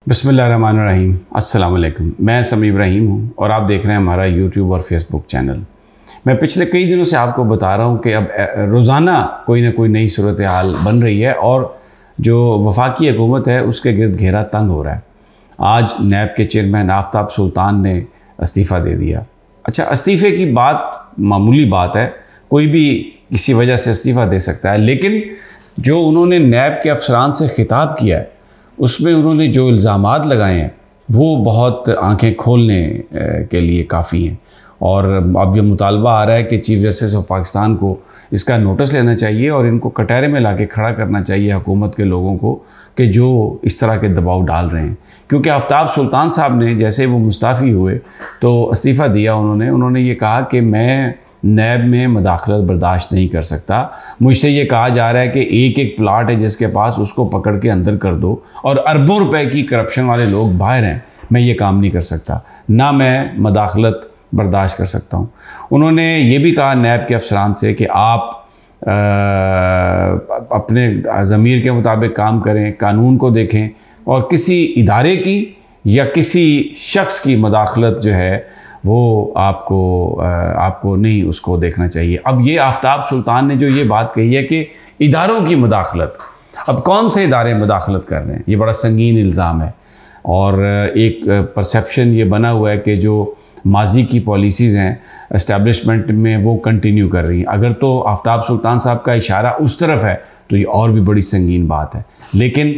बिस्मिल्लाहिर्रहमानिर्रहीम। अस्सलाम वालेकुम। मैं समी इब्राहिम हूँ और आप देख रहे हैं हमारा यूट्यूब और फेसबुक चैनल। मैं पिछले कई दिनों से आपको बता रहा हूँ कि अब रोज़ाना कोई ना कोई नई सूरत हाल बन रही है और जो वफाकी हुकूमत है उसके गिरद घेरा तंग हो रहा है। आज नैब के चेयरमैन आफ्ताब सुल्तान ने इस्तीफ़ा दे दिया। अच्छा, इस्तीफ़े की बात मामूली बात है, कोई भी किसी वजह से इस्तीफ़ा दे सकता है, लेकिन जो उन्होंने नैब के अफसरान से खिताब किया है उसमें उन्होंने जो इल्ज़ामात लगाए हैं वो बहुत आंखें खोलने के लिए काफ़ी हैं। और अब ये मुतालबा आ रहा है कि चीफ़ जस्टिस ऑफ पाकिस्तान को इसका नोटिस लेना चाहिए और इनको कटहरे में लाके खड़ा करना चाहिए हुकूमत के लोगों को कि जो इस तरह के दबाव डाल रहे हैं। क्योंकि आफ्ताब सुल्तान साहब ने जैसे वो मुस्ताफ़ी हुए तो इस्तीफ़ा दिया, उन्होंने ये कहा कि मैं नैब में मदाखलत बर्दाश्त नहीं कर सकता। मुझसे ये कहा जा रहा है कि एक एक प्लाट है जिसके पास उसको पकड़ के अंदर कर दो और अरबों रुपए की करप्शन वाले लोग बाहर हैं, मैं ये काम नहीं कर सकता, ना मैं मदाखलत बर्दाश्त कर सकता हूँ। उन्होंने ये भी कहा नैब के अफसरान से कि आप अपने ज़मीर के मुताबिक काम करें, कानून को देखें और किसी इदारे की या किसी शख्स की मदाखलत जो है वो आपको नहीं उसको देखना चाहिए। अब ये आफ्ताब सुल्तान ने जो ये बात कही है कि इदारों की मदाखलत, अब कौन से इदारे मदाखलत कर रहे हैं, ये बड़ा संगीन इल्ज़ाम है। और एक परसेप्शन ये बना हुआ है कि जो माजी की पॉलिसीज़ हैं एस्टेब्लिशमेंट में वो कंटिन्यू कर रही हैं। अगर तो आफ्ताब सुल्तान साहब का इशारा उस तरफ है तो ये और भी बड़ी संगीन बात है। लेकिन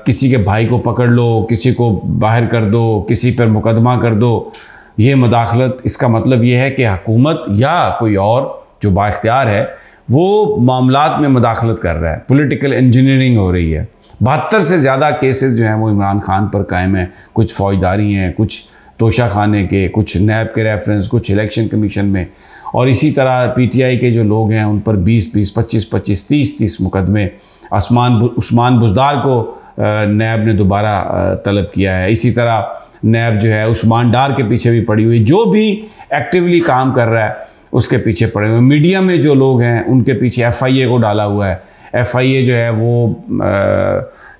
किसी के भाई को पकड़ लो, किसी को बाहर कर दो, किसी पर मुकदमा कर दो, ये मदाखलत, इसका मतलब ये है कि हुकूमत या कोई और जो बाइख्तियार है वो मामलात में मदाखलत कर रहा है, पॉलिटिकल इंजीनियरिंग हो रही है। 72 से ज़्यादा केसेस जो हैं वो इमरान खान पर कायम हैं, कुछ फौजदारी हैं, कुछ तोशा खाने के, कुछ नैब के रेफरेंस, कुछ इलेक्शन कमीशन में, और इसी तरह पीटीआई के जो लोग हैं उन पर 20-20, 25-25, 30-30 मुकदमे। उस्मान बुज़दार को नैब ने दोबारा तलब किया है। इसी तरह नैब जो है उस्मान डार के पीछे भी पड़ी हुई, जो भी एक्टिवली काम कर रहा है उसके पीछे पड़े हुए। मीडिया में जो लोग हैं उनके पीछे FIA को डाला हुआ है। FIA जो है वो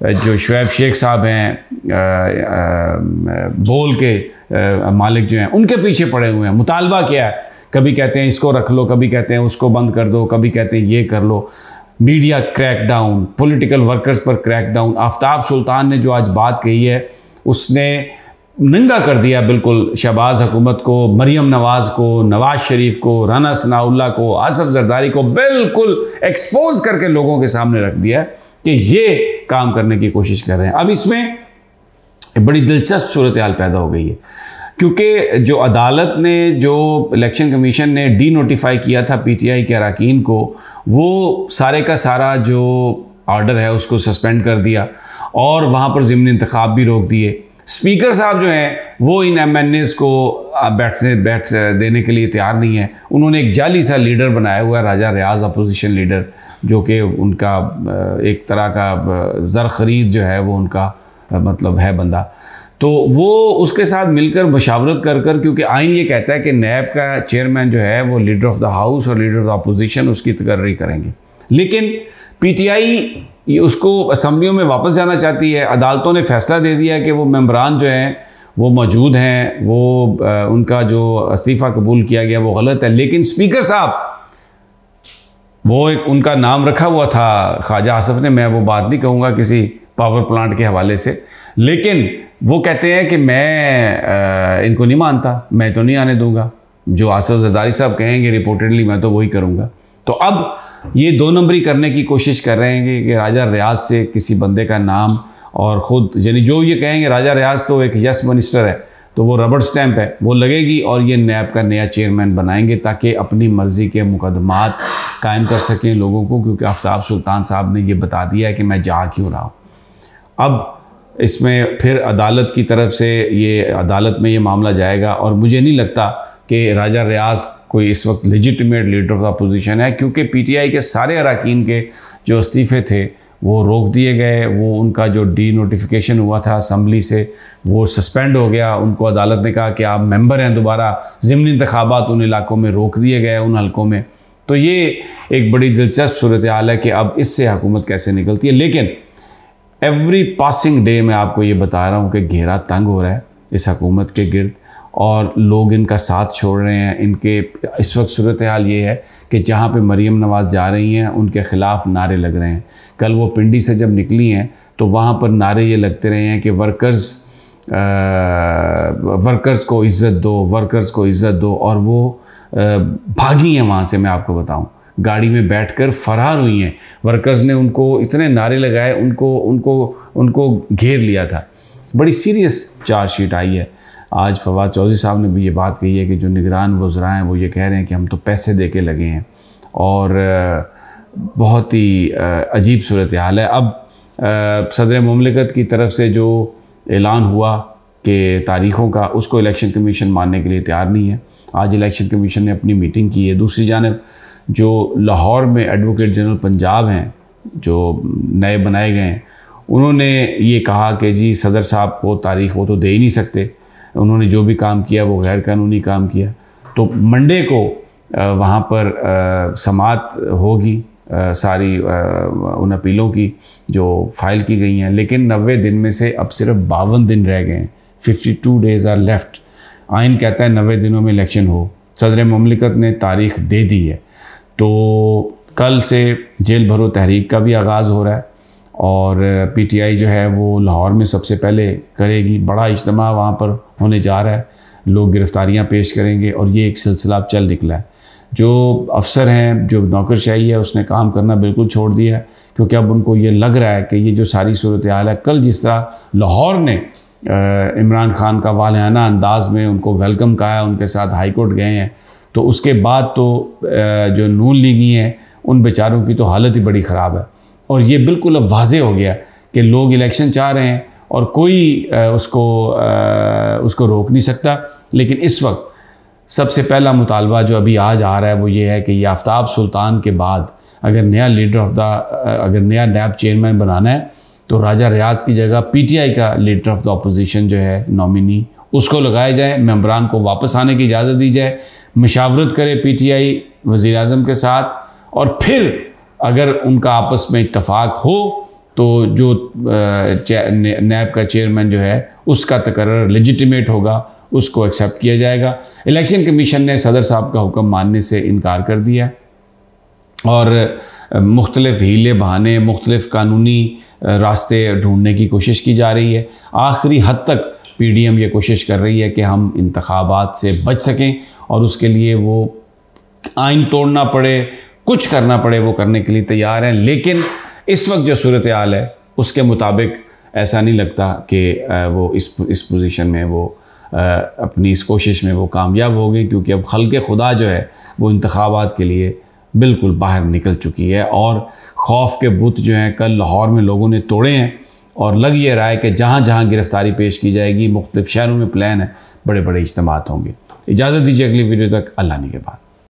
जो शुएब शेख साहब हैं, बोल के मालिक जो हैं, उनके पीछे पड़े हुए हैं। मुतालबा क्या है, कभी कहते हैं इसको रख लो, कभी कहते हैं उसको बंद कर दो, कभी कहते हैं ये कर लो। मीडिया क्रैकडाउन, पॉलिटिकल वर्कर्स पर क्रैकडाउन। आफ्ताब सुल्तान ने जो आज बात कही है उसने नंगा कर दिया बिल्कुल शहबाज हुकूमत को, मरियम नवाज़ को, नवाज शरीफ को, राना सनाउल्लाह को, आसफ जरदारी को बिल्कुल एक्सपोज करके लोगों के सामने रख दिया कि ये काम करने की कोशिश कर रहे हैं। अब इसमें बड़ी दिलचस्प सूरत हाल पैदा हो गई है क्योंकि जो अदालत ने, जो इलेक्शन कमीशन ने डी नोटिफाई किया था PTI के अरकान को, वो सारे का सारा जो ऑर्डर है उसको सस्पेंड कर दिया और वहाँ पर ज़िमनी इंतखाब भी रोक दिए। स्पीकर साहब जो हैं वो इन MNAs को बैठ देने के लिए तैयार नहीं है। उन्होंने एक जाली सा लीडर बनाया हुआ है, राजा रियाज अपोजिशन लीडर, जो कि उनका एक तरह का ज़र ख़रीद जो है वो उनका मतलब है बंदा। तो वो उसके साथ मिलकर मशावरत कर कर, क्योंकि आइन ये कहता है कि नैब का चेयरमैन जो है वो लीडर ऑफ द हाउस और लीडर ऑफ द अपोजिशन उसकी तकर्री करेंगे। लेकिन PTI ये उसको असम्बलियों में वापस जाना चाहती है। अदालतों ने फैसला दे दिया कि वो मेंबरान जो हैं वो मौजूद हैं, वो उनका जो इस्तीफ़ा कबूल किया गया वो गलत है। लेकिन स्पीकर साहब, वो एक उनका नाम रखा हुआ था ख्वाजा आसफ ने, मैं वो बात नहीं कहूँगा किसी पावर प्लांट के हवाले से, लेकिन वो कहते हैं कि मैं इनको नहीं मानता, मैं तो नहीं आने दूंगा, जो आसफ जरदारी साहब कहेंगे रिपोर्टेडली मैं तो वही करूँगा। तो अब ये 2 नंबरी करने की कोशिश कर रहे हैं कि राजा रियाज से किसी बंदे का नाम और ख़ुद, यानी जो ये कहेंगे राजा रियाज तो एक यस मिनिस्टर है तो वो रबड़ स्टैंप है, वो लगेगी और ये नैब का नया चेयरमैन बनाएंगे ताकि अपनी मर्ज़ी के मुकदमात कायम कर सकें लोगों को। क्योंकि आफ्ताब सुल्तान साहब ने ये बता दिया है कि मैं जा क्यों रहा हूँ। अब इसमें फिर अदालत की तरफ से ये अदालत में ये मामला जाएगा और मुझे नहीं लगता कि राजा रियाज कोई इस वक्त legitimate leader of the opposition है, क्योंकि PTI के सारे अरकान के जो इस्तीफ़े थे वो रोक दिए गए। वो उनका जो डी नोटिफिकेशन हुआ था असम्बली से वो सस्पेंड हो गया। उनको अदालत ने कहा कि आप मेंबर हैं, दोबारा ज़िमनी इंतखाबात उन इलाकों में रोक दिए गए, उन हलकों में। तो ये एक बड़ी दिलचस्प सूरत हाल है कि अब इससे हुकूमत कैसे निकलती है। लेकिन एवरी पासिंग डे मैं आपको ये बता रहा हूँ कि घेरा तंग हो रहा है इस हुकूमत के गिर्द और लोग इनका साथ छोड़ रहे हैं। इनके इस वक्त सूरत हाल ये है कि जहाँ पे मरीम नवाज़ जा रही हैं उनके ख़िलाफ़ नारे लग रहे हैं। कल वो पिंडी से जब निकली हैं तो वहाँ पर नारे ये लगते रहे हैं कि वर्कर्स को इज़्ज़त दो, वर्कर्स को इज़्ज़त दो, और वो भागी हैं वहाँ से। मैं आपको बताऊँ, गाड़ी में बैठकर फरार हुई हैं। वर्कर्स ने उनको इतने नारे लगाए, उनको घेर लिया था। बड़ी सीरियस चार्जशीट आई है। आज फवाद चौधरी साहब ने भी ये बात कही है कि जो निगरान वज़रा हैं वो ये कह रहे हैं कि हम तो पैसे दे के लगे हैं, और बहुत ही अजीब सूरत हाल है। अब सदर मुमलिकत की तरफ से जो ऐलान हुआ कि तारीख़ों का, उसको इलेक्शन कमीशन मानने के लिए तैयार नहीं है। आज इलेक्शन कमीशन ने अपनी मीटिंग की है। दूसरी जानब जो लाहौर में एडवोकेट जनरल पंजाब हैं, जो नए बनाए गए हैं, उन्होंने ये कहा कि जी सदर साहब को तारीख़ वो तो दे ही नहीं सकते, उन्होंने जो भी काम किया वो गैर कानूनी काम किया। तो मंडे को वहाँ पर समाअत होगी सारी उन अपीलों की जो फ़ाइल की गई हैं, लेकिन 90 दिन में से अब सिर्फ 52 दिन रह गए हैं। 52 डेज़ आर लेफ़्ट। आइन कहता है 90 दिनों में इलेक्शन हो। सदर मुमलिकत ने तारीख़ दे दी है। तो कल से जेल भरो तहरीक का भी आगाज़ हो रहा है, और PTI जो है वो लाहौर में सबसे पहले करेगी। बड़ा इज्तिमा वहाँ पर होने जा रहा है, लोग गिरफ़्तारियाँ पेश करेंगे, और ये एक सिलसिला अब चल निकला है। जो अफसर हैं, जो नौकरशाही है, उसने काम करना बिल्कुल छोड़ दिया है, क्योंकि अब उनको ये लग रहा है कि ये जो सारी सूरत हाल है, कल जिस तरह लाहौर ने इमरान खान का वालियाना अंदाज में उनको वेलकम कहा, उनके साथ हाई कोर्ट गए हैं, तो उसके बाद तो जो नून लीगी हैं उन बेचारों की तो हालत ही बड़ी ख़राब है। और ये बिल्कुल अब वाज़े हो गया कि लोग इलेक्शन चाह रहे हैं और कोई उसको रोक नहीं सकता। लेकिन इस वक्त सबसे पहला मुतालबा जो अभी आज आ रहा है वो ये है कि ये आफ्ताब सुल्तान के बाद अगर नया अगर नया नैब चेयरमैन बनाना है तो राजा रियाज की जगह PTI का लीडर ऑफ द अपोजिशन जो है नॉमिनी, उसको लगाया जाए, मेंबरान को वापस आने की इजाज़त दी जाए, मशावरत करे PTI वज़ीर आज़म के साथ, और फिर अगर उनका आपस में इत्तफाक हो तो जो नैब का चेयरमैन जो है उसका तकर्रर लेजिटिमेट होगा, उसको एक्सेप्ट किया जाएगा। इलेक्शन कमीशन ने सदर साहब का हुक्म मानने से इनकार कर दिया, और मुख्तलिफ हीले बहाने, मुख्तलिफ कानूनी रास्ते ढूंढने की कोशिश की जा रही है। आखिरी हद तक PDM ये कोशिश कर रही है कि हम इंतखाबात से बच सकें, और उसके लिए वो आइन तोड़ना पड़े, कुछ करना पड़े, वो करने के लिए तैयार हैं। लेकिन इस वक्त जो सूरत हाल है उसके मुताबिक ऐसा नहीं लगता कि वो इस पोजीशन में वो अपनी इस कोशिश में वो कामयाब हो गई, क्योंकि अब खल्क़े खुदा जो है वो इंतखाबात के लिए बिल्कुल बाहर निकल चुकी है। और खौफ के बुत जो हैं कल लाहौर में लोगों ने तोड़े हैं, और लग ये रहा है कि जहाँ जहाँ गिरफ़्तारी पेश की जाएगी, मुख्तलिफ़ शहरों में प्लान है, बड़े बड़े इज्तिमात होंगे। इजाज़त दीजिए अगली वीडियो तक, अल्लाह ने के बाद।